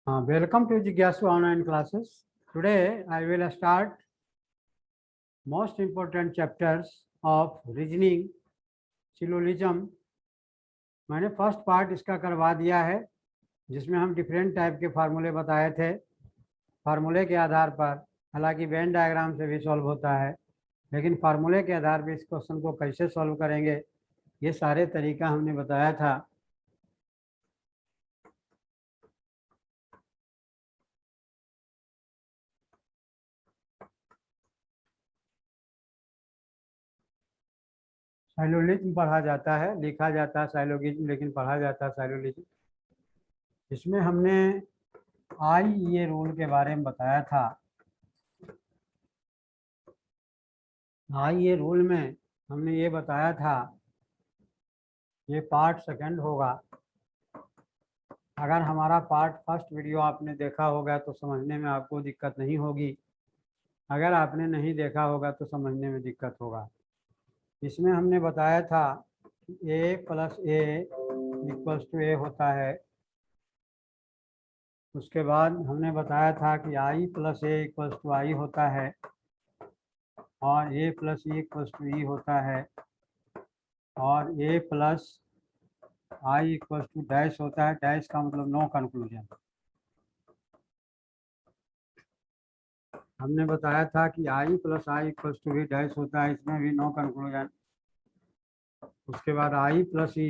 Welcome to Jigyasu online classes. Today I will start most important chapters of reasoning syllogism. मैंने first part इसका करवा दिया है जिसमें हम डिफरेंट टाइप के फार्मूले बताए थे। फार्मूले के आधार पर, हालांकि वेन डायग्राम से भी सॉल्व होता है, लेकिन फार्मूले के आधार पर इस क्वेश्चन को कैसे सॉल्व करेंगे ये सारे तरीका हमने बताया था। साइलोजिज्म पढ़ा जाता है, लिखा जाता है साइलोजिज्म, लेकिन पढ़ा जाता है साइलोजिज्म। इसमें हमने IEA रूल के बारे में बताया था। IEA रूल में हमने ये बताया था, ये पार्ट सेकंड होगा। अगर हमारा पार्ट फर्स्ट वीडियो आपने देखा होगा तो समझने में आपको दिक्कत नहीं होगी, अगर आपने नहीं देखा होगा तो समझने में दिक्कत होगा। इसमें हमने बताया था कि A + A = A होता है। उसके बाद हमने बताया था कि I + A = I होता है और A + E = E होता है और A + I = डैश होता है। डैश का मतलब नो कंक्लूजन। हमने बताया था कि I + I = भी डैश होता है, इसमें भी नो कंक्लूजन। उसके बाद I + E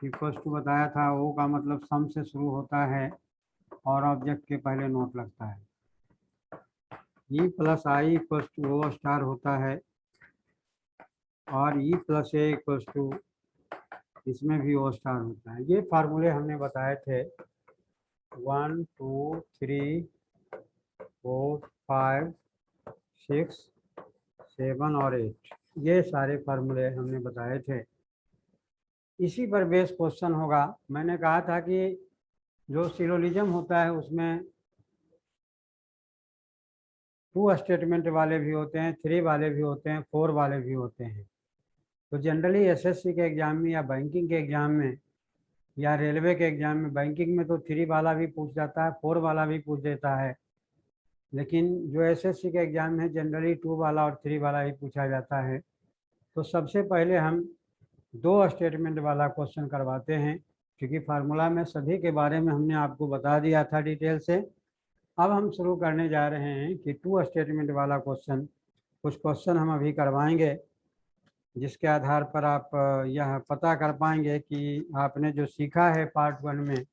= बताया था O का मतलब सम से शुरू होता है और ऑब्जेक्ट के पहले नोट लगता है। E + I = O* होता है और E + A इसमें भी O* होता है। ये फार्मूले हमने बताए थे 1 2 3 4 5 6 7 और 8, ये सारे फार्मूले हमने बताए थे। इसी पर बेस क्वेश्चन होगा। मैंने कहा था कि जो सिलोजिज्म होता है उसमें 2 स्टेटमेंट वाले भी होते हैं, 3 वाले भी होते हैं, 4 वाले भी होते हैं। तो जनरली SSC के एग्जाम में या बैंकिंग के एग्जाम में या रेलवे के एग्जाम में, बैंकिंग में तो 3 वाला भी पूछ जाता है, 4 वाला भी पूछ देता है, लेकिन जो SSC के एग्जाम में जनरली 2 वाला और 3 वाला ही पूछा जाता है। तो सबसे पहले हम 2 स्टेटमेंट वाला क्वेश्चन करवाते हैं, क्योंकि फार्मूला में सभी के बारे में हमने आपको बता दिया था डिटेल से। अब हम शुरू करने जा रहे हैं कि 2 स्टेटमेंट वाला क्वेश्चन, कुछ क्वेश्चन हम अभी करवाएंगे जिसके आधार पर आप यह पता कर पाएंगे कि आपने जो सीखा है पार्ट 1 में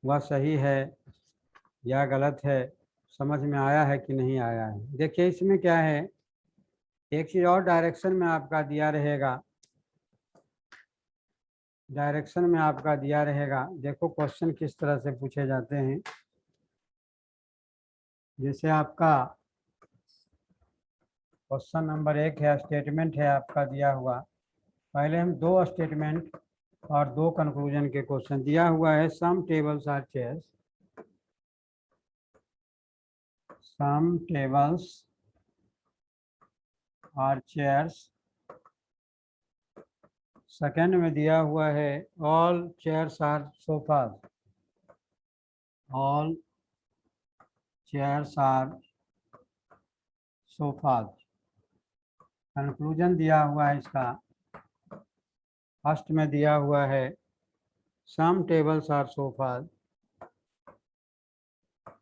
वह सही है या गलत है, समझ में आया है कि नहीं आया है। देखिए इसमें क्या है, एक चीज़ और डायरेक्शन में आपका दिया रहेगा, डायरेक्शन में आपका दिया रहेगा। देखो क्वेश्चन किस तरह से पूछे जाते हैं। जैसे आपका क्वेश्चन नंबर 1 है, स्टेटमेंट है आपका दिया हुआ। पहले हम 2 स्टेटमेंट और 2 कंक्लूजन के क्वेश्चन दिया हुआ है। Some tables are chairs, some tables are chairs. Second में दिया हुआ है all chairs are sofas, all chairs are sofas. Conclusion दिया हुआ है इसका, फर्स्ट में दिया हुआ है some tables are sofas,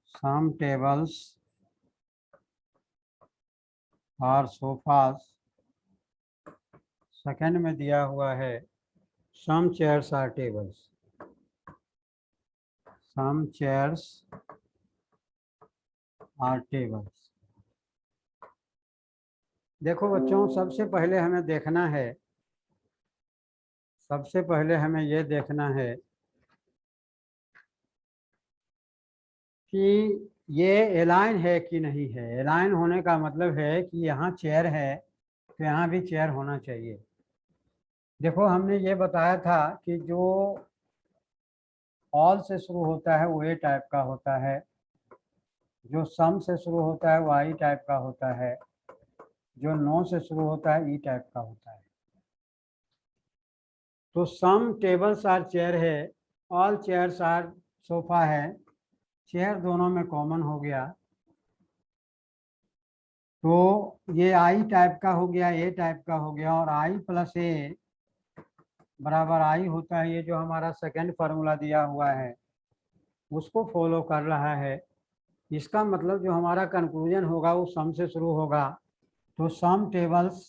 some tables are sofas. Second में दिया हुआ है some chairs are tables, some chairs are tables. देखो बच्चों, सबसे पहले हमें देखना है, सबसे पहले हमें ये देखना है कि ये एलाइन है कि नहीं है। एलाइन होने का मतलब है कि यहाँ चेयर है तो यहाँ भी चेयर होना चाहिए। देखो हमने ये बताया था कि जो ऑल से शुरू होता है वो ए टाइप का होता है, जो सम से शुरू होता है वो आई टाइप का होता है, जो नो से शुरू होता है ई टाइप का होता है। तो सम टेबल्स आर चेयर है, ऑल चेयर्स आर सोफा है, चेयर दोनों में कॉमन हो गया, तो ये आई टाइप का हो गया, ए टाइप का हो गया, और आई प्लस ए बराबर आई होता है। ये जो हमारा सेकंड फार्मूला दिया हुआ है उसको फॉलो कर रहा है। इसका मतलब जो हमारा कंक्लूजन होगा वो सम से शुरू होगा। तो सम टेबल्स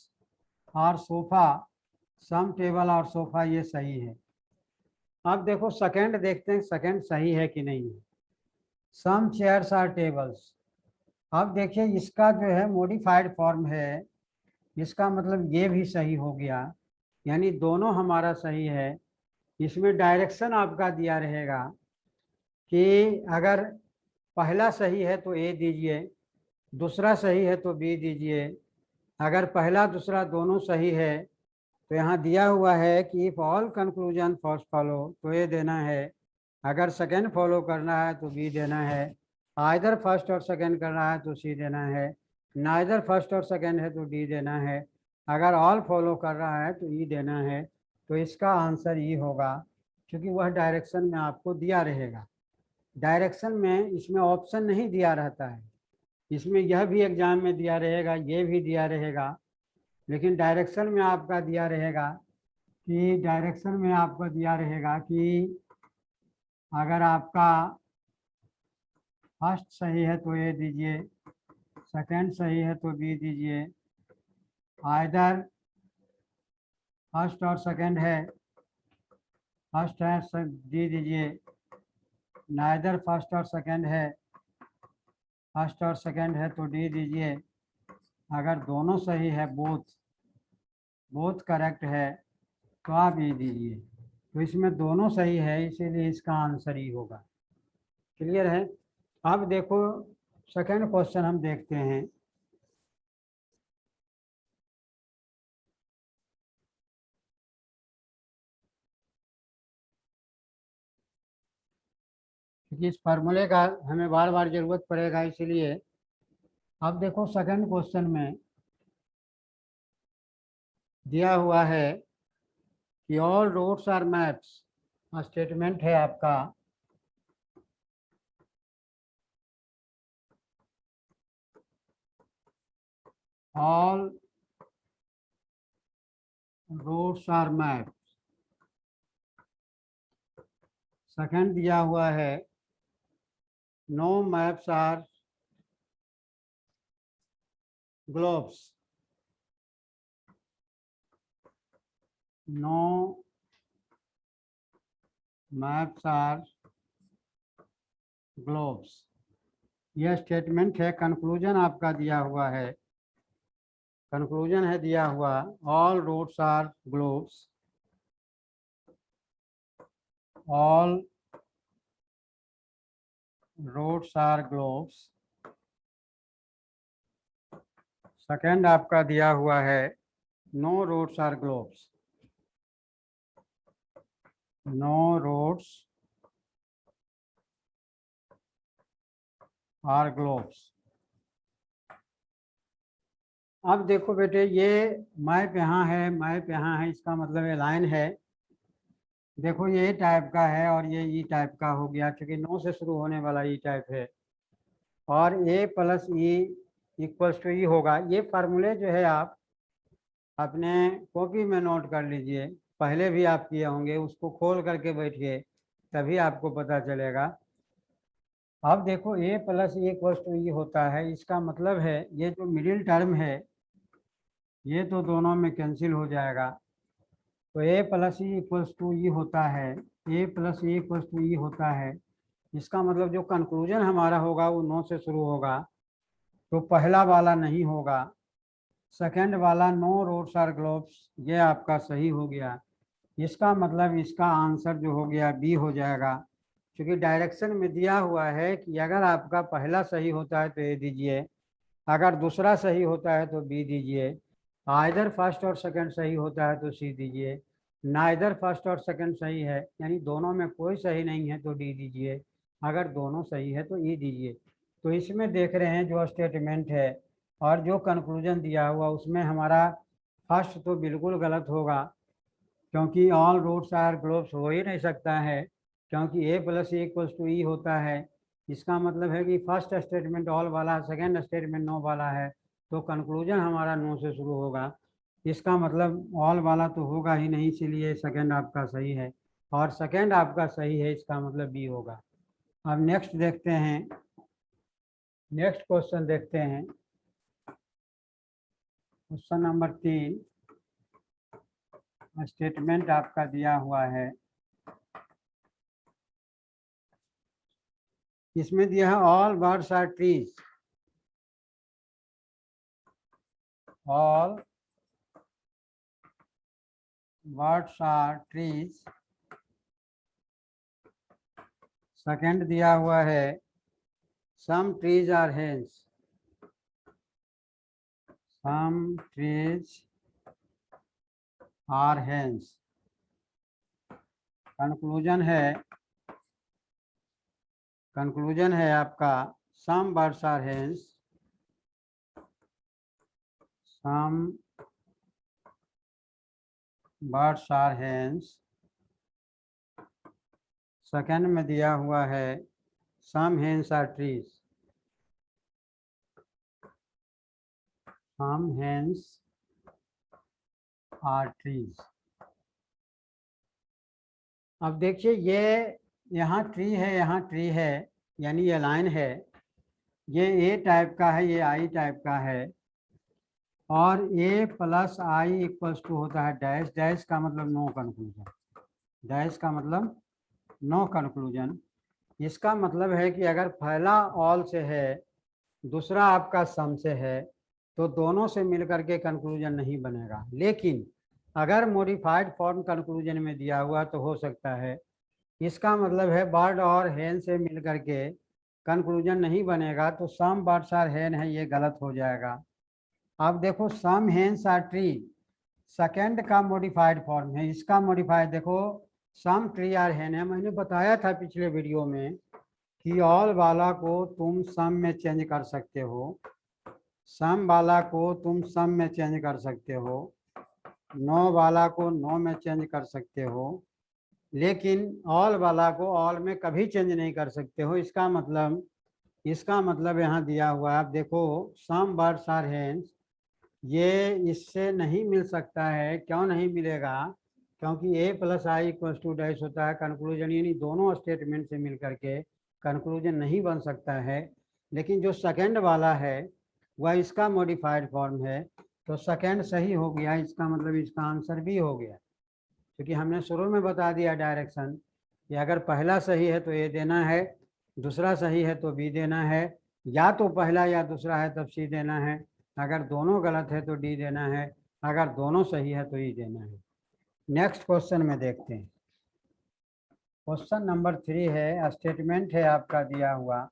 और सोफा, सम टेबल और सोफा ये सही है। अब देखो सेकंड देखते हैं, सेकंड सही है कि नहीं है। Some chairs are tables. अब देखिए इसका जो है मॉडिफाइड फॉर्म है, इसका मतलब ये भी सही हो गया, यानी दोनों हमारा सही है। इसमें डायरेक्शन आपका दिया रहेगा कि अगर पहला सही है तो ए दीजिए, दूसरा सही है तो बी दीजिए। अगर पहला दूसरा दोनों सही है तो यहाँ दिया हुआ है कि if all conclusion first follow तो ए देना है, अगर सेकेंड फॉलो करना है तो बी देना है, आइदर फर्स्ट और सेकेंड करना है तो सी देना है, नाइदर फर्स्ट और सेकेंड है तो डी देना है, अगर ऑल फॉलो कर रहा है तो ई देना है। तो इसका आंसर ई होगा, क्योंकि वह डायरेक्शन में आपको दिया रहेगा। डायरेक्शन में इसमें ऑप्शन नहीं दिया रहता है, इसमें यह भी एग्जाम में दिया रहेगा, ये भी दिया रहेगा, लेकिन डायरेक्शन में आपका दिया रहेगा कि डायरेक्शन में आपको दिया रहेगा कि अगर आपका फर्स्ट सही है तो ए दीजिए, सेकंड सही है तो बी दीजिए, आइदर फर्स्ट और सेकंड है, फर्स्ट है डी दीजिए, नाइदर फर्स्ट और सेकंड है, फर्स्ट और सेकंड है तो डी दीजिए, अगर दोनों सही है बोथ करेक्ट है तो आप ई दीजिए। तो इसमें दोनों सही है, इसीलिए इसका आंसर ही होगा। क्लियर है। अब देखो सेकंड क्वेश्चन हम देखते हैं। क्योंकि इस फार्मूले का हमें बार बार जरूरत पड़ेगा, इसीलिए अब देखो सेकंड क्वेश्चन में दिया हुआ है कि all roads are maps. Statement है आपका all roads are maps. Second दिया हुआ है no maps are globes. No maps are globes, यह स्टेटमेंट है। कंक्लूजन आपका दिया हुआ है, कंक्लूजन है दिया हुआ all roads are globes, all roads are globes. Second आपका दिया हुआ है no roads are globes, no roads are globes. अब देखो बेटे ये मैप यहाँ है, मैप यहाँ है, इसका मतलब ये लाइन है। देखो ये ए टाइप का है और ये ई टाइप का हो गया, क्योंकि नो से शुरू होने वाला ई टाइप है, और ए प्लस ई इक्वल्स टू ई होगा। ये फार्मूले जो है आप अपने कॉपी में नोट कर लीजिए, पहले भी आप किए होंगे, उसको खोल करके बैठिए तभी आपको पता चलेगा। अब देखो ए प्लस ई इक्वल्स टू ई होता है, इसका मतलब है ये जो मिडिल टर्म है ये तो दोनों में कैंसिल हो जाएगा। तो ए प्लस ई इक्वल्स टू ई होता है, ए प्लस ई इक्वल्स टू ई होता है। इसका मतलब जो कंक्लूजन हमारा होगा वो नो से शुरू होगा, तो पहला वाला नहीं होगा, सेकंड वाला नो रोड्स आर ग्लोब्स ये आपका सही हो गया। इसका मतलब इसका आंसर जो हो गया बी हो जाएगा, क्योंकि डायरेक्शन में दिया हुआ है कि अगर आपका पहला सही होता है तो ए दीजिए, अगर दूसरा सही होता है तो बी दीजिए, आइदर फर्स्ट और सेकंड सही होता है तो सी दीजिए, नाइदर फर्स्ट और सेकंड सही है यानी दोनों में कोई सही नहीं है तो डी दीजिए, अगर दोनों सही है तो ई दीजिए। तो इसमें देख रहे हैं जो स्टेटमेंट है और जो कंक्लूजन दिया हुआ उसमें हमारा फर्स्ट तो बिल्कुल गलत होगा, क्योंकि ऑल रोड्स आर ग्लोब्स हो ही नहीं सकता है, क्योंकि A plus E equals to ई होता है। इसका मतलब है कि फर्स्ट स्टेटमेंट ऑल वाला, सेकेंड स्टेटमेंट नो वाला है, तो कंक्लूजन हमारा नो से शुरू होगा। इसका मतलब ऑल वाला तो होगा ही नहीं, इसीलिए सेकेंड आपका सही है, और सेकेंड आपका सही है, इसका मतलब बी होगा। अब नेक्स्ट देखते हैं, नेक्स्ट क्वेश्चन देखते हैं, क्वेश्चन नंबर 3। स्टेटमेंट आपका दिया हुआ है, इसमें दिया है all birds are trees, all birds are trees. Second दिया हुआ है some trees are hens, some trees are hens. Conclusion है आपका some birds are hens, some birds are hens. Second में दिया हुआ है some hens are trees, some hens are trees. अब देखिए ये यहाँ ट्री है, यहाँ ट्री है, यानी ये लाइन है, ये ए टाइप का है, ये आई टाइप का है, और ए प्लस आई इक्वल्स टू होता है डैश, डैश का मतलब नो कंक्लूजन, डैश का मतलब नो कंक्लूजन। इसका मतलब है कि अगर पहला ऑल से है, दूसरा आपका सम से है, तो दोनों से मिलकर के कंक्लूजन नहीं बनेगा। लेकिन अगर मॉडिफाइड फॉर्म कंक्लूजन में दिया हुआ तो हो सकता है। इसका मतलब है बर्ड और हेन से मिलकर के कंक्लूजन नहीं बनेगा, तो सम बर्ड्स आर हेन है, ये गलत हो जाएगा। अब देखो सम हेन्स आर ट्री सेकेंड का मॉडिफाइड फॉर्म है, इसका मॉडिफाइड देखो सम ट्री आर हेन है। मैंने बताया था पिछले वीडियो में कि ऑल वाला को तुम सम में चेंज कर सकते हो, सम वाला को तुम सम में चेंज कर सकते हो, नो वाला को नो में चेंज कर सकते हो, लेकिन ऑल वाला को ऑल में कभी चेंज नहीं कर सकते हो। इसका मतलब यहाँ दिया हुआ है, आप देखो सम बर्ड्स आर हेन्स, ये इससे नहीं मिल सकता है। क्यों नहीं मिलेगा? क्योंकि A plus I equal to dash होता है कंक्लूजन, यानी दोनों स्टेटमेंट से मिल करके कंक्लूजन नहीं बन सकता है। लेकिन जो सेकंड वाला है वह इसका मॉडिफाइड फॉर्म है, तो सेकंड सही हो गया, इसका मतलब इसका आंसर भी हो गया। क्योंकि हमने शुरू में बता दिया डायरेक्शन कि अगर पहला सही है तो ए देना है, दूसरा सही है तो बी देना है, या तो पहला या दूसरा है तब सी देना है, अगर दोनों गलत है तो डी देना है, अगर दोनों सही है तो ई देना है। नेक्स्ट क्वेश्चन में देखते हैं, क्वेश्चन नंबर 3 है, स्टेटमेंट है आपका दिया हुआ,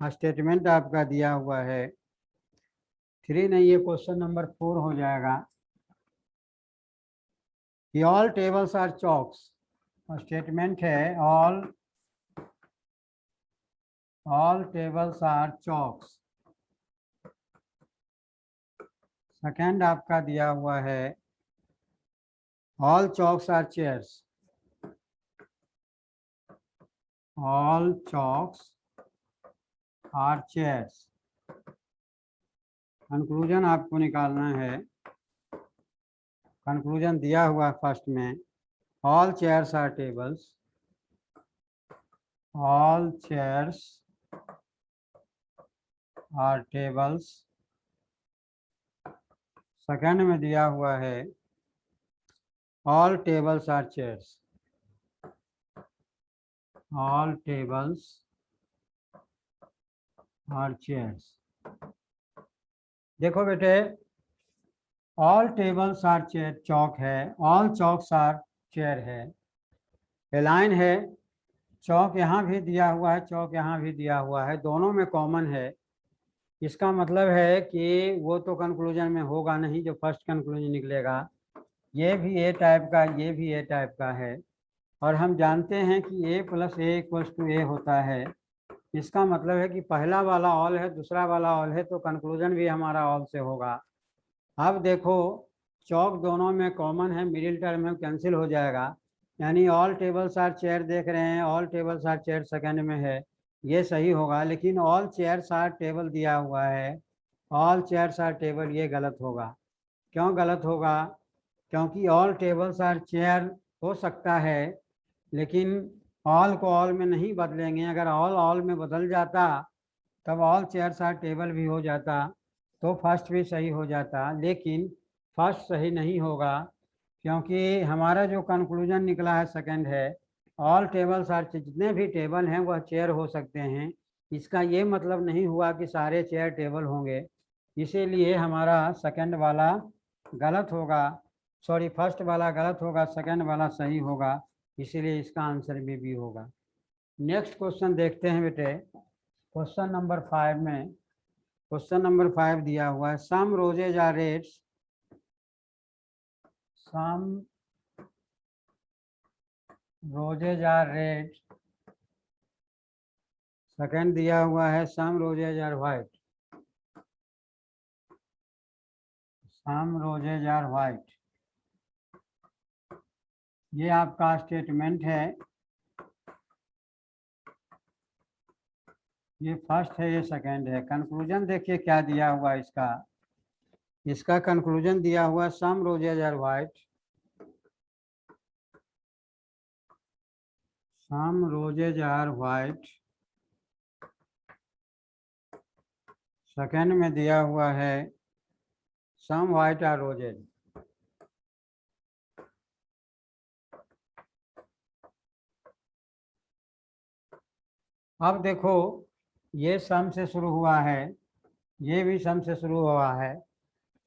स्टेटमेंट आपका दिया हुआ है 3 नहीं, ये क्वेश्चन नंबर 4 हो जाएगा कि all tables are chalks. Statement है all tables are chalks. Second आपका दिया हुआ है all chalks are chairs, all chalks are chairs. Conclusion आपको निकालना है, कंक्लूजन दिया हुआ है फर्स्ट में all chairs are tables, all chairs are tables. Second में दिया हुआ है all tables are chairs, all tables are chairs. देखो बेटे, all tables are chair chalk है, ऑल चौक्स आर चेयर है, लाइन है, चौक यहाँ भी दिया हुआ है, चौक यहाँ भी दिया हुआ है, दोनों में कॉमन है। इसका मतलब है कि वो तो कंक्लूजन में होगा नहीं जो फर्स्ट कंक्लूजन निकलेगा। ये भी ए टाइप का, ये भी ए टाइप का है, और हम जानते हैं कि ए प्लस ए इक्वल्स टू ए होता है। इसका मतलब है कि पहला वाला ऑल है, दूसरा वाला ऑल है, तो कंक्लूजन भी हमारा ऑल से होगा। अब देखो चौक दोनों में कॉमन है, मिडिल टर्म में कैंसिल हो जाएगा, यानी ऑल टेबल्स आर चेयर देख रहे हैं, all tables are chair second में है, ये सही होगा। लेकिन ऑल चेयर्स आर टेबल दिया हुआ है, ऑल चेयर्स आर टेबल, ये गलत होगा। क्यों गलत होगा? क्योंकि ऑल टेबल्स आर चेयर हो सकता है, लेकिन ऑल को ऑल में नहीं बदलेंगे। अगर ऑल ऑल में बदल जाता तब ऑल चेयर्स आर टेबल भी हो जाता, तो फर्स्ट भी सही हो जाता। लेकिन फर्स्ट सही नहीं होगा, क्योंकि हमारा जो कंक्लूजन निकला है सेकंड है, ऑल टेबल्स आर, जितने भी टेबल हैं वह चेयर हो सकते हैं। इसका ये मतलब नहीं हुआ कि सारे चेयर टेबल होंगे, इसीलिए हमारा सेकंड वाला गलत होगा। सॉरी, फर्स्ट वाला गलत होगा, सेकंड वाला सही होगा, इसीलिए इसका आंसर भी होगा। नेक्स्ट क्वेश्चन देखते हैं बेटे। क्वेश्चन नंबर 5 में, क्वेश्चन नंबर 5 दिया हुआ है, some roses are reds, some roses are red, second दिया हुआ है some roses are white, some roses are white, ये आपका स्टेटमेंट है। ये फर्स्ट है, ये सेकंड है। कंक्लूजन देखिए क्या दिया हुआ इसका। इसका कंक्लूजन दिया हुआ some roses are white, some roses are white. Second में दिया हुआ है सम व्हाइट आर रोजेज। अब देखो, ये सम से शुरू हुआ है, ये भी सम से शुरू हुआ है।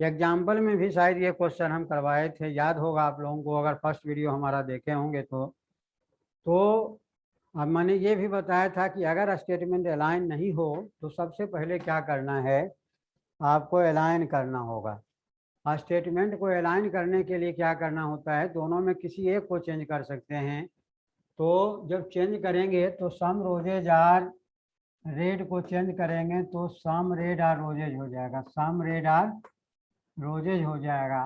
एग्जाम्पल में भी शायद ये क्वेश्चन हम करवाए थे, याद होगा आप लोगों को, अगर फर्स्ट वीडियो हमारा देखे होंगे तो अब मैंने ये भी बताया था कि अगर स्टेटमेंट अलाइन नहीं हो तो सबसे पहले क्या करना है, आपको अलाइन करना होगा। स्टेटमेंट को अलाइन करने के लिए क्या करना होता है, दोनों में किसी एक को चेंज कर सकते हैं। तो जब चेंज करेंगे तो सम रोजेज आर रेड को चेंज करेंगे तो सम रेड आर रोजेज हो जाएगा, सम रेड आर रोजेज हो जाएगा।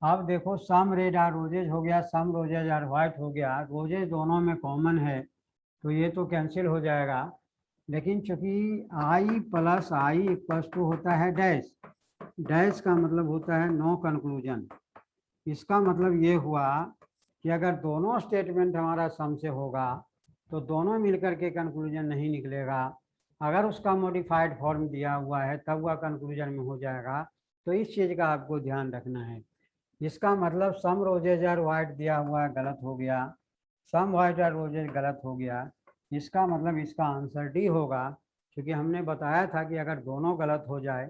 अब देखो, सम रेड आर रोजेज हो गया, सम रोजेज आर व्हाइट हो गया, रोजेज दोनों में कॉमन है तो ये तो कैंसिल हो जाएगा। लेकिन चूंकि आई प्लस आई इक्वल्स टू होता है डैश, डैश का मतलब होता है नो कंक्लूजन। इसका मतलब ये हुआ कि अगर दोनों स्टेटमेंट हमारा सम से होगा तो दोनों मिलकर के कंक्लूजन नहीं निकलेगा। अगर उसका मॉडिफाइड फॉर्म दिया हुआ है तब वह कंक्लूजन में हो जाएगा। तो इस चीज़ का आपको ध्यान रखना है। इसका मतलब सम रोजेज आर व्हाइट दिया हुआ है, गलत हो गया। सम व्हाइट आर रोजेज गलत हो गया। इसका मतलब इसका आंसर डी होगा, क्योंकि हमने बताया था कि अगर दोनों गलत हो जाए,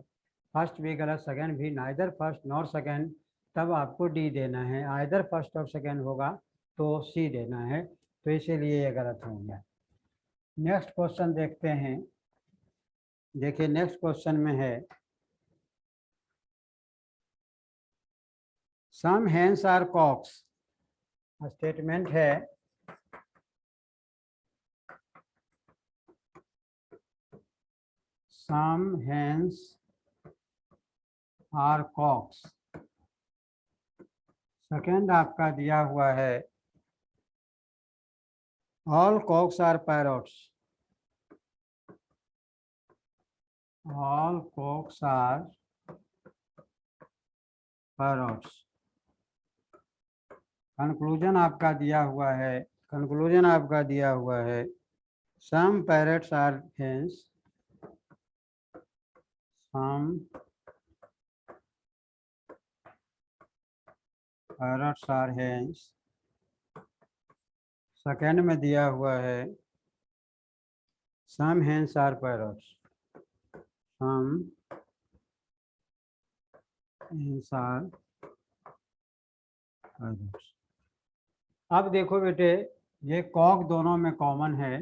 फर्स्ट भी गलत सेकंड भी, नाइदर फर्स्ट नॉर सेकंड, तब आपको डी देना है। आइदर फर्स्ट और सेकंड होगा तो सी देना है, तो इसीलिए ये गलत हो गया। नेक्स्ट क्वेश्चन देखते हैं। देखिए नेक्स्ट क्वेश्चन में है, some hens are cocks. Statement है some hens are cocks. Second आपका दिया हुआ है all cocks are parrots, all cocks are parrots. Conclusion आपका दिया हुआ है, कंक्लूजन आपका दिया हुआ है some parrots are hens, some parrots are hens. Second में दिया हुआ है some hens are parrots, some hens are parrots. अब देखो बेटे, ये कॉक दोनों में कॉमन है,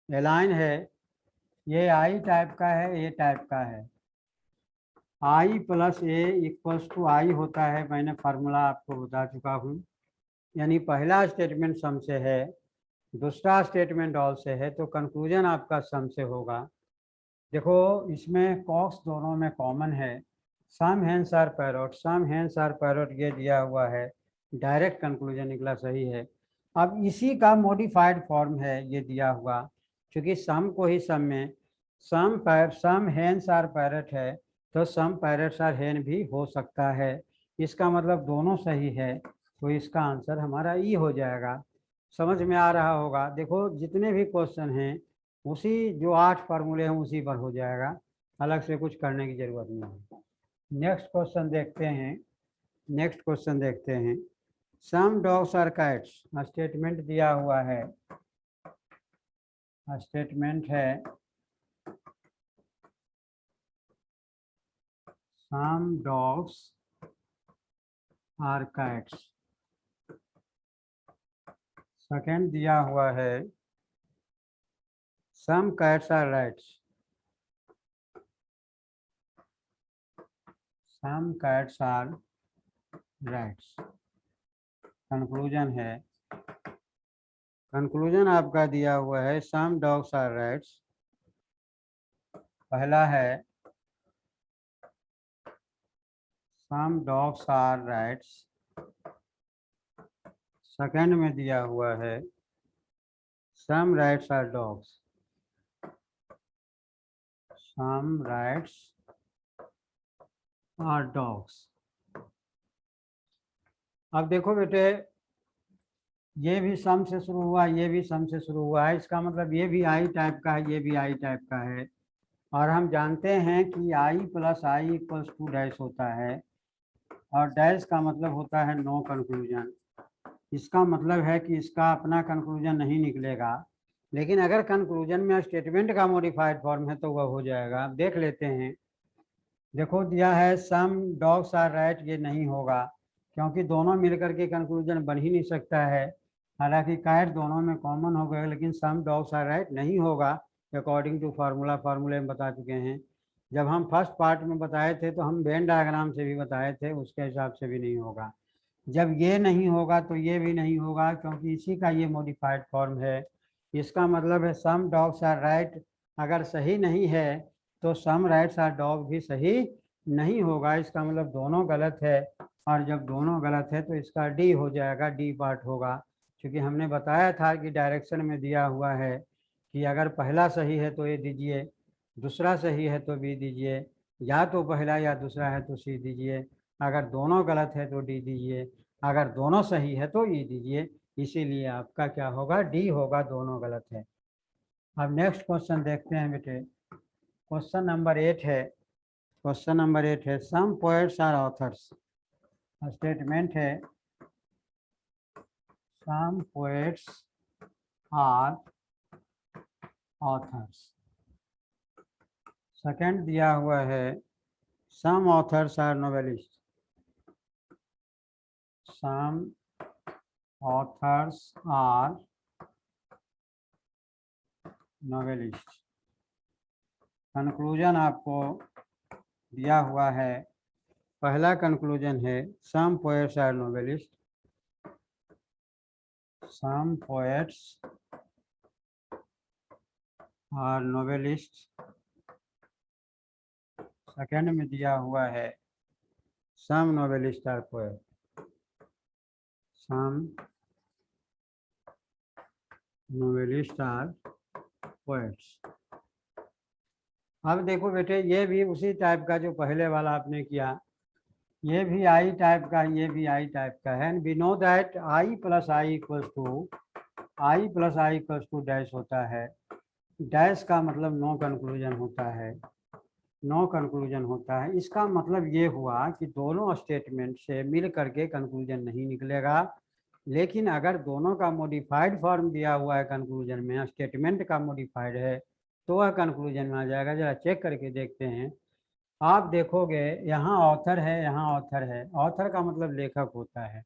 एलाइन है। ये आई टाइप का है, ये टाइप का है। आई प्लस ए इक्वल्स टू आई होता है, मैंने फार्मूला आपको बता चुका हूँ। यानी पहला स्टेटमेंट सम से है, दूसरा स्टेटमेंट ऑल से है, तो कंक्लूजन आपका सम से होगा। देखो इसमें कॉक्स दोनों में कॉमन है। Some hens are parrot, some hens are parrot ये दिया हुआ है, डायरेक्ट कंक्लूजन निकला सही है। अब इसी का मॉडिफाइड फॉर्म है ये दिया हुआ, क्योंकि सम को ही सम में सम हेन्स आर पैरट है, तो सम पैरट्स आर हेन भी हो सकता है। इसका मतलब दोनों सही है, तो इसका आंसर हमारा ई हो जाएगा। समझ में आ रहा होगा। देखो जितने भी क्वेश्चन हैं उसी जो 8 फार्मूले हैं उसी पर हो जाएगा, अलग से कुछ करने की जरूरत नहीं है। नेक्स्ट क्वेश्चन देखते हैं। नेक्स्ट क्वेश्चन देखते हैं। Some dogs are cats, statement दिया हुआ है। स्टेटमेंट है some dogs are cats. Second दिया हुआ है some cats are rats. Some cats are rats. Conclusion है, कंक्लूजन आपका दिया हुआ है सम डॉग्स आर रैट्स। पहला है some dogs are rats. Second में दिया हुआ है some rats are dogs. Some rats are dogs. अब देखो बेटे, ये भी सम से शुरू हुआ, ये भी सम से शुरू हुआ है, इसका मतलब ये भी आई टाइप का है, ये भी आई टाइप का है। और हम जानते हैं कि I plus I equals to dash होता है, और डैश का मतलब होता है नो कंक्लूजन। इसका मतलब है कि इसका अपना कंक्लूजन नहीं निकलेगा, लेकिन अगर कंक्लूजन में स्टेटमेंट का मॉडिफाइड फॉर्म है तो वह हो जाएगा। अब देख लेते हैं। देखो दिया है सम डॉग्स आर राइट, ये नहीं होगा क्योंकि दोनों मिलकर के कंक्लूजन बन ही नहीं सकता है। हालांकि कैट दोनों में कॉमन हो गए, लेकिन सम डॉग्स आर राइट नहीं होगा अकॉर्डिंग टू फार्मूला। फार्मूले में बता चुके हैं। जब हम फर्स्ट पार्ट में बताए थे तो हम वेन डायग्राम से भी बताए थे, उसके हिसाब से भी नहीं होगा। जब ये नहीं होगा तो ये भी नहीं होगा, क्योंकि इसी का ये मॉडिफाइड फॉर्म है। इसका मतलब है सम डॉग्स आर राइट अगर सही नहीं है तो सम राइट्स आर डॉग भी सही नहीं होगा। इसका मतलब दोनों गलत है, और जब दोनों गलत है तो इसका डी हो जाएगा, डी पार्ट होगा। क्योंकि हमने बताया था कि डायरेक्शन में दिया हुआ है कि अगर पहला सही है तो ए दीजिए, दूसरा सही है तो बी दीजिए, या तो पहला या दूसरा है तो सी दीजिए, अगर दोनों गलत है तो डी दीजिए, अगर दोनों सही है तो ई दीजिए। इसीलिए आपका क्या होगा, डी होगा, दोनों गलत है। अब नेक्स्ट क्वेश्चन देखते हैं बेटे। क्वेश्चन नंबर 8 है। क्वेश्चन नंबर 8 है some poets are authors. Statement है some poets are authors. Second दिया हुआ है some authors are novelist. Some authors are novelist. Conclusion आपको दिया हुआ है। पहला कंक्लूजन है some poets are novelist. Some poets are novelist. Second में दिया हुआ है some novelist are poet. Some novelist are poets. अब देखो बेटे, ये भी उसी टाइप का जो पहले वाला आपने किया, ये भी आई टाइप का, ये भी आई टाइप का है। And we know that I plus I equals to dash होता है। डैश का मतलब नो कंक्लूजन होता है, नो कंक्लूजन होता है। इसका मतलब ये हुआ कि दोनों स्टेटमेंट से मिल करके कंक्लूजन नहीं निकलेगा, लेकिन अगर दोनों का मॉडिफाइड फॉर्म दिया हुआ है कंक्लूजन में, स्टेटमेंट का मॉडिफाइड है, तो वह कंक्लूजन में आ जाएगा। जरा चेक करके देखते हैं। आप देखोगे यहाँ ऑथर है, यहाँ ऑथर है। ऑथर का मतलब लेखक होता है,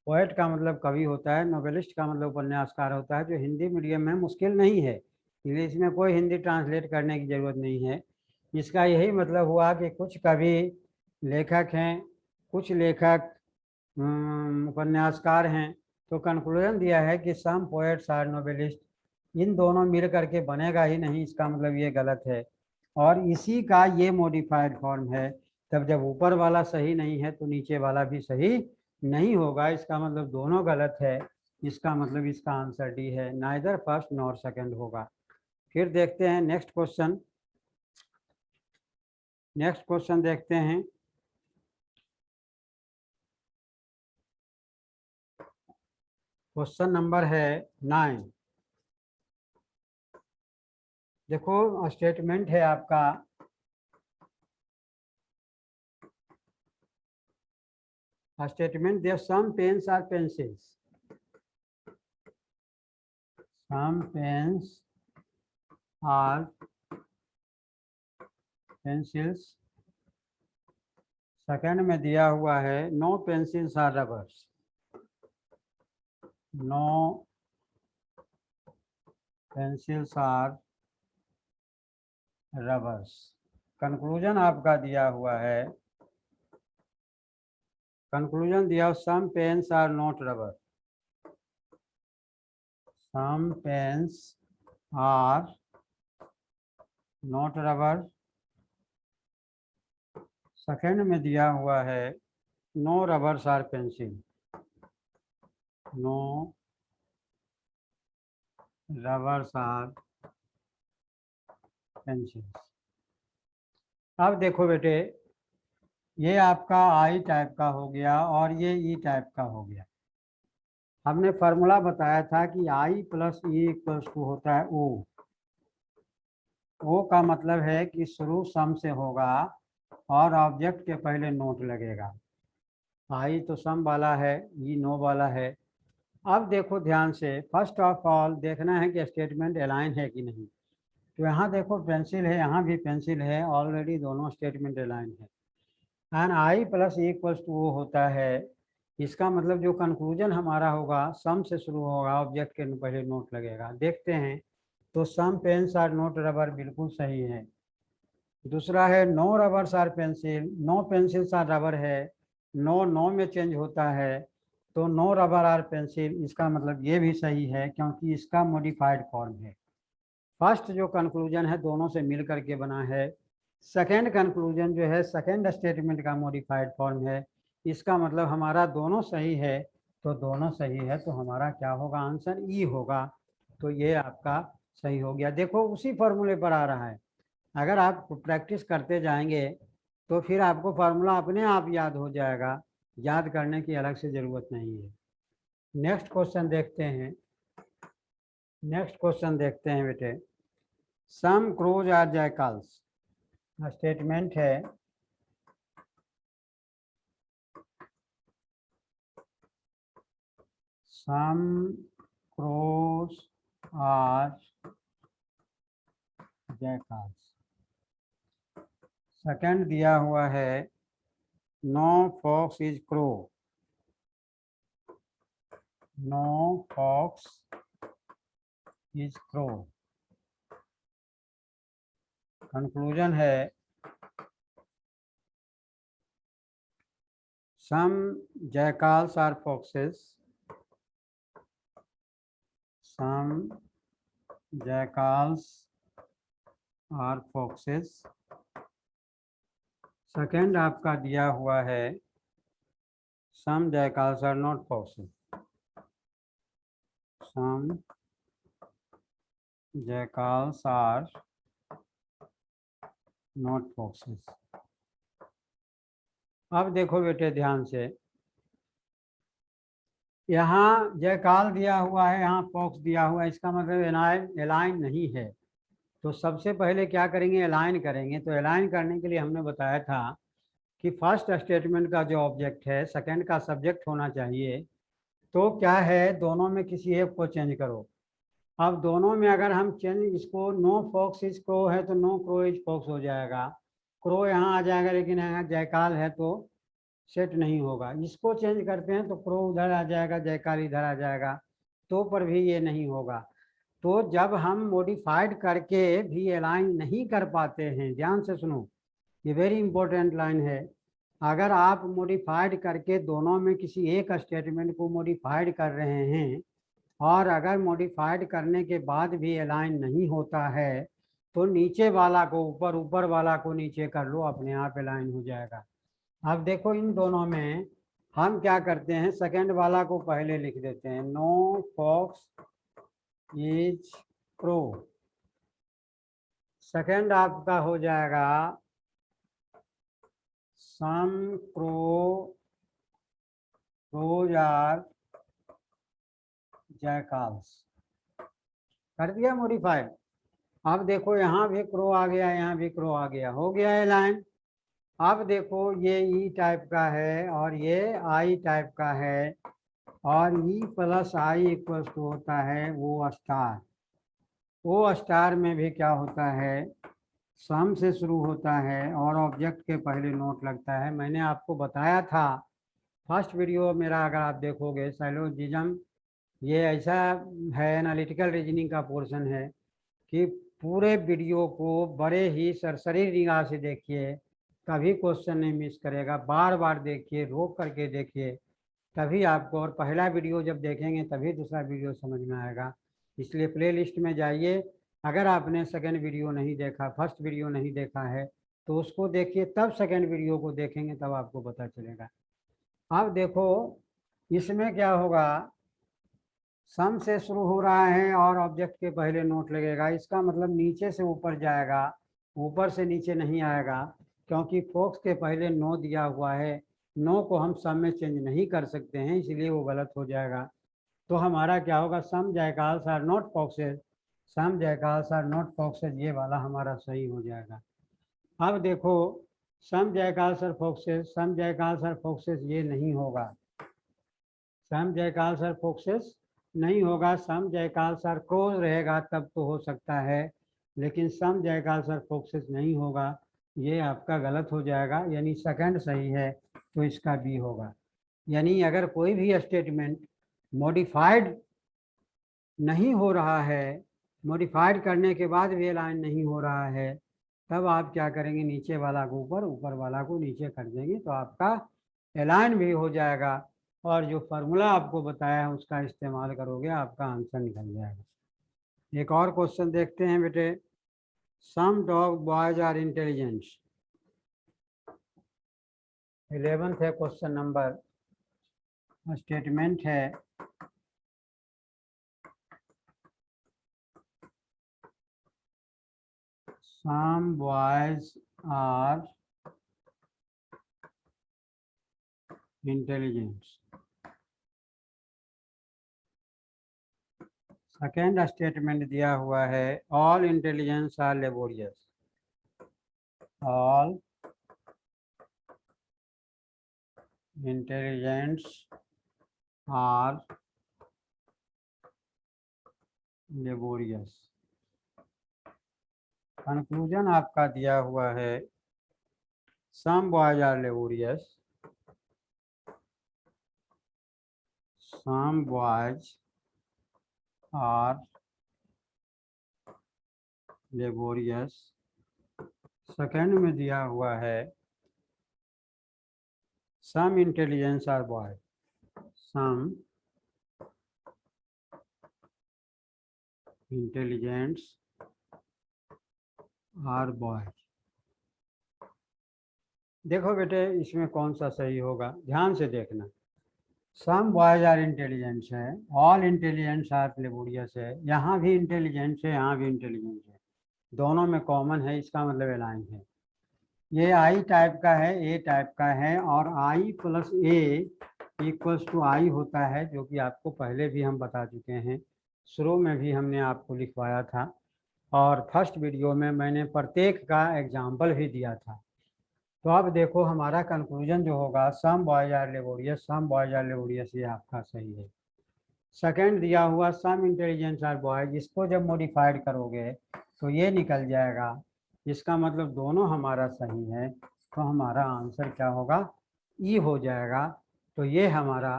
पोएट का मतलब कवि होता है, नोवेलिस्ट का मतलब उपन्यासकार होता है, जो हिंदी मीडियम में मुश्किल नहीं है। इंग्लिश में कोई हिंदी ट्रांसलेट करने की ज़रूरत नहीं है। इसका यही मतलब हुआ कि कुछ कवि लेखक हैं, कुछ लेखक उपन्यासकार हैं। तो कंक्लूजन दिया है कि सम पोएट्स आर नोवेलिस्ट, इन दोनों मिल करके बनेगा ही नहीं, इसका मतलब ये गलत है। और इसी का ये मॉडिफाइड फॉर्म है। तब जब ऊपर वाला सही नहीं है तो नीचे वाला भी सही नहीं होगा, इसका मतलब दोनों गलत है। इसका मतलब इसका आंसर डी है, नाइदर फर्स्ट नॉर सेकंड होगा। फिर देखते हैं नेक्स्ट क्वेश्चन। नेक्स्ट क्वेश्चन देखते हैं। क्वेश्चन नंबर है 9। देखो स्टेटमेंट है आपका, स्टेटमेंट दे some pens are pencils, some pens are pencils. Second में दिया हुआ है no pencils are rubbers, no pencils are rubbers. Conclusion आपका दिया हुआ है, कंक्लूजन दिया some pens are not rubber, some pens are not rubber. Second में दिया हुआ है no rubbers are pencil, no rubbers are pencils. अब देखो बेटे, ये आपका आई टाइप का हो गया और ये ई टाइप का हो गया। हमने फार्मूला बताया था कि I plus E equals to होता है ओ। ओ का मतलब है कि शुरू सम से होगा और ऑब्जेक्ट के पहले नोट लगेगा। आई तो सम वाला है, ई नो वाला है। अब देखो ध्यान से, फर्स्ट ऑफ ऑल देखना है कि स्टेटमेंट अलाइन है कि नहीं। तो यहाँ देखो पेंसिल है, यहाँ भी पेंसिल है, ऑलरेडी दोनों स्टेटमेंट अलाइन है। And I plus E equals to O होता है। इसका मतलब जो कंक्लूजन हमारा होगा सम से शुरू होगा, ऑब्जेक्ट के पहले नोट लगेगा। देखते हैं, तो some pens are not rubber बिल्कुल सही है। दूसरा है no rubbers are pencil, no pencils are rubber है, नो नो में चेंज होता है, तो नो रबर आर पेंसिल, इसका मतलब ये भी सही है क्योंकि इसका मॉडिफाइड फॉर्म है। फर्स्ट जो कंक्लूजन है दोनों से मिल करके बना है। सेकेंड कंक्लूजन जो है सेकेंड स्टेटमेंट का मॉडिफाइड फॉर्म है। इसका मतलब हमारा दोनों सही है, तो दोनों सही है तो हमारा क्या होगा, आंसर ई होगा। तो ये आपका सही हो गया। देखो उसी फॉर्मूले पर आ रहा है, अगर आप प्रैक्टिस करते जाएंगे तो फिर आपको फार्मूला अपने आप याद हो जाएगा, याद करने की अलग से ज़रूरत नहीं है। नेक्स्ट क्वेश्चन देखते हैं। नेक्स्ट क्वेश्चन देखते हैं बेटे, some crows are jackals. Statement है some crows are jackals. Second दिया हुआ है no fox is crow, no fox is crow. Conclusion है some jackals are foxes, some jackals are foxes। Second आपका दिया हुआ है some jackals are not foxes, some jackals are not foxes। अब देखो बेटे ध्यान से, यहाँ जयकाल दिया हुआ है, यहाँ फॉक्स दिया हुआ है, इसका मतलब एलाइन नहीं है। तो सबसे पहले क्या करेंगे, अलाइन करेंगे। तो अलाइन करने के लिए हमने बताया था कि फर्स्ट स्टेटमेंट का जो ऑब्जेक्ट है सेकंड का सब्जेक्ट होना चाहिए। तो क्या है, दोनों में किसी एक को चेंज करो। अब दोनों में अगर हम चेंज, इसको नो फॉक्स इज क्रो है तो नो क्रो इज फॉक्स हो जाएगा, क्रो यहाँ आ जाएगा, लेकिन यहाँ जयकाल है तो सेट नहीं होगा। इसको चेंज करते हैं तो क्रो उधर आ जाएगा, जयकाल इधर आ जाएगा, तो पर भी ये नहीं होगा। तो जब हम मॉडिफाइड करके भी अलाइन नहीं कर पाते हैं, ध्यान से सुनो, ये वेरी इंपॉर्टेंट लाइन है। अगर आप मॉडिफाइड करके दोनों में किसी एक स्टेटमेंट को मॉडिफाइड कर रहे हैं और अगर मॉडिफाइड करने के बाद भी अलाइन नहीं होता है, तो नीचे वाला को ऊपर, ऊपर वाला को नीचे कर लो, अपने आप अलाइन हो जाएगा। अब देखो इन दोनों में हम क्या करते हैं, सेकंड वाला को पहले लिख देते हैं, no fox is crow. Second आपका हो जाएगा सम क्रोज आर जैकाल्स। कर दिया मॉडिफाई। अब देखो यहाँ भी क्रो आ गया, यहाँ भी क्रो आ गया, हो गया है लाइन। अब देखो ये ई टाइप का है और ये आई टाइप का है, और E plus I equals to होता है वो स्टार। वो स्टार में भी क्या होता है, सम से शुरू होता है और ऑब्जेक्ट के पहले नोट लगता है। मैंने आपको बताया था फर्स्ट वीडियो मेरा, अगर आप देखोगे, साइलोजिज्म ये ऐसा है, एनालिटिकल रीजनिंग का पोर्शन है कि पूरे वीडियो को बड़े ही सरसरी निगाह से देखिए, कभी क्वेश्चन नहीं मिस करेगा। बार बार देखिए, रोक करके देखिए, तभी आपको, और पहला वीडियो जब देखेंगे तभी दूसरा वीडियो समझ में आएगा। इसलिए प्ले लिस्ट में जाइए, अगर आपने सेकंड वीडियो नहीं देखा, फर्स्ट वीडियो नहीं देखा है, तो उसको देखिए, तब सेकंड वीडियो को देखेंगे, तब आपको पता चलेगा। अब देखो इसमें क्या होगा, सम से शुरू हो रहा है और ऑब्जेक्ट के पहले नोट लगेगा, इसका मतलब नीचे से ऊपर जाएगा, ऊपर से नीचे नहीं आएगा, क्योंकि फोक्स के पहले नो दिया हुआ है। नो को हम सम में चेंज नहीं कर सकते हैं, इसलिए वो गलत हो जाएगा। तो हमारा क्या होगा, some jackals are not foxes, some jackals are not foxes, ये वाला हमारा सही हो जाएगा। अब देखो some jackals are foxes, some jackals are foxes ये नहीं होगा, सम जैकाल्स आर फॉक्सेस नहीं होगा। सम जैकाल्स आर क्रोज रहेगा तब तो हो सकता है, लेकिन सम जैकाल्स आर फॉक्सेस नहीं होगा, ये आपका गलत हो जाएगा। यानी सेकंड सही है, तो इसका बी होगा। यानी अगर कोई भी स्टेटमेंट मॉडिफाइड नहीं हो रहा है, मॉडिफाइड करने के बाद भी अलाइन नहीं हो रहा है, तब आप क्या करेंगे, नीचे वाला को ऊपर, ऊपर वाला को नीचे कर देंगे, तो आपका अलाइन भी हो जाएगा। और जो फार्मूला आपको बताया है उसका इस्तेमाल करोगे, आपका आंसर निकल जाएगा। एक और क्वेश्चन देखते हैं बेटे। Some dog boys are intelligent. 11th है क्वेश्चन नंबर, स्टेटमेंट है some boys are intelligent। Second statement दिया हुआ है all intelligence are laborious। all intelligence are laborious। Conclusion आपका दिया हुआ है some boys are laborious, some boys are laborious। Second में दिया हुआ है some intelligence are boys, some intelligence are boys। देखो बेटे इसमें कौन सा सही होगा, ध्यान से देखना। सम बॉयज आर इंटेलिजेंस है, ऑल इंटेलिजेंस आर लेबोरियस है, यहाँ भी इंटेलिजेंस है, यहाँ भी इंटेलिजेंस है, दोनों में कॉमन है, इसका मतलब अलाइन है। ये आई टाइप का है, ए टाइप का है, और आई प्लस ए इक्वल्स टू आई होता है, जो कि आपको पहले भी हम बता चुके हैं, शुरू में भी हमने आपको लिखवाया था, और फर्स्ट वीडियो में मैंने प्रत्येक का एग्जाम्पल भी दिया था। तो अब देखो हमारा कंक्लूजन जो होगा, some boys are laborious, some boys are laborious, ये आपका सही है। सेकंड दिया हुआ सम इंटेलिजेंस आर बॉयज, इसको जब मॉडिफाइड करोगे तो ये निकल जाएगा, इसका मतलब दोनों हमारा सही है, तो हमारा आंसर क्या होगा, ई हो जाएगा। तो ये हमारा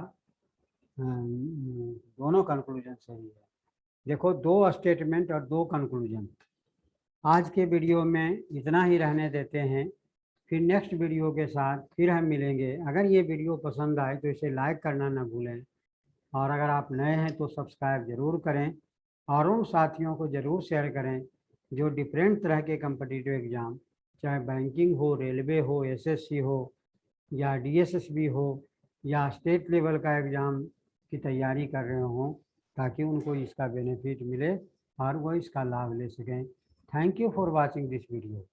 दोनों कंक्लूजन सही है। देखो दो स्टेटमेंट और दो कंक्लूजन। आज के वीडियो में इतना ही रहने देते हैं, फिर नेक्स्ट वीडियो के साथ फिर हम मिलेंगे। अगर ये वीडियो पसंद आए तो इसे लाइक करना ना भूलें, और अगर आप नए हैं तो सब्सक्राइब ज़रूर करें, और उन साथियों को ज़रूर शेयर करें जो डिफरेंट तरह के कम्पिटिटिव एग्ज़ाम, चाहे बैंकिंग हो, रेलवे हो, एसएससी हो, या डीएसएसबी हो, या स्टेट लेवल का एग्ज़ाम की तैयारी कर रहे हों, ताकि उनको इसका बेनिफिट मिले और वो इसका लाभ ले सकें। Thank you for watching this video.